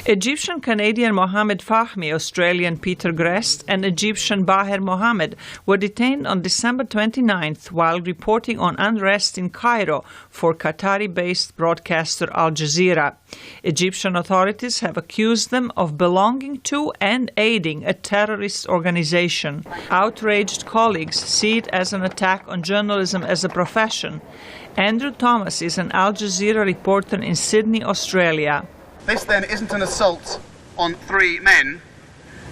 Egyptian-Canadian Mohamed Fahmy, Australian Peter Grest, and Egyptian Baher Mohammed were detained on December 29th while reporting on unrest in Cairo for Qatari-based broadcaster Al Jazeera. Egyptian authorities have accused them of belonging to and aiding a terrorist organization. Outraged colleagues see it as an attack on journalism as a profession. Andrew Thomas is an Al Jazeera reporter in Sydney, Australia. This then isn't an assault on three men,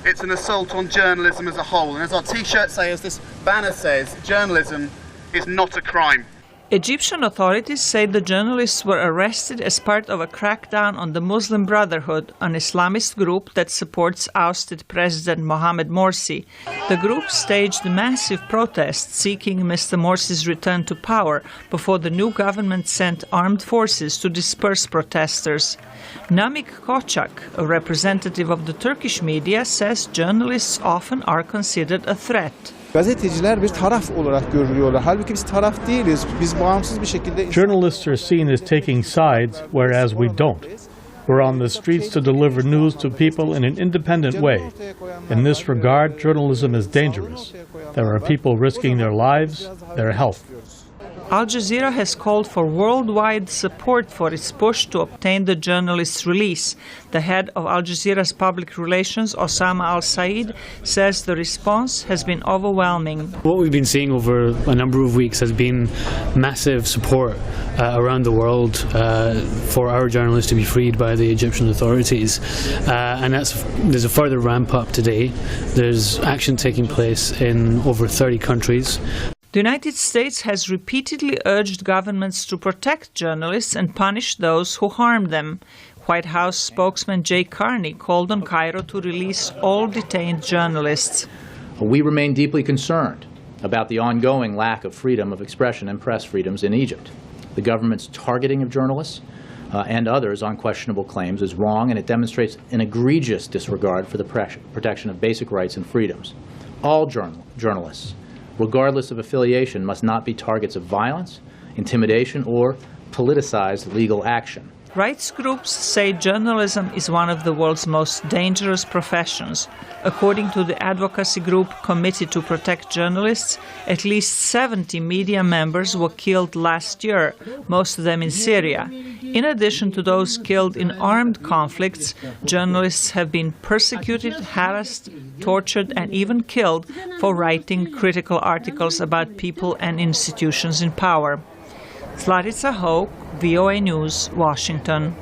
it's an assault on journalism as a whole. And as our t-shirt says, as this banner says, journalism is not a crime. Egyptian authorities say the journalists were arrested as part of a crackdown on the Muslim Brotherhood, an Islamist group that supports ousted President Mohamed Morsi. The group staged massive protests seeking Mr. Morsi's return to power before the new government sent armed forces to disperse protesters. Namik Koçak, a representative of the Turkish media, says journalists often are considered a threat. Gazeteciler bir taraf olarak görülüyorlar. Halbuki biz taraf değiliz. Biz bağımsız bir şekilde... Journalists are seen as taking sides, whereas we don't. We're on the streets to deliver news to people in an independent way. In this regard, journalism is dangerous. There are people risking their lives, their health. Al Jazeera has called for worldwide support for its push to obtain the journalist's release. The head of Al Jazeera's public relations, Osama Al-Said, says the response has been overwhelming. What we've been seeing over a number of weeks has been massive support around the world for our journalists to be freed by the Egyptian authorities. And there's a further ramp up today. There's action taking place in over 30 countries. The United States has repeatedly urged governments to protect journalists and punish those who harm them. White House spokesman Jay Carney called on Cairo to release all detained journalists. We remain deeply concerned about the ongoing lack of freedom of expression and press freedoms in Egypt. The government's targeting of journalists and others on questionable claims is wrong, and it demonstrates an egregious disregard for the protection of basic rights and freedoms. All journalists, regardless of affiliation, must not be targets of violence, intimidation, or politicized legal action. Rights groups say journalism is one of the world's most dangerous professions. According to the advocacy group Committee to Protect Journalists, at least 70 media members were killed last year, most of them in Syria. In addition to those killed in armed conflicts, journalists have been persecuted, harassed, tortured, and even killed for writing critical articles about people and institutions in power. Zlatica Hoke, VOA News, Washington.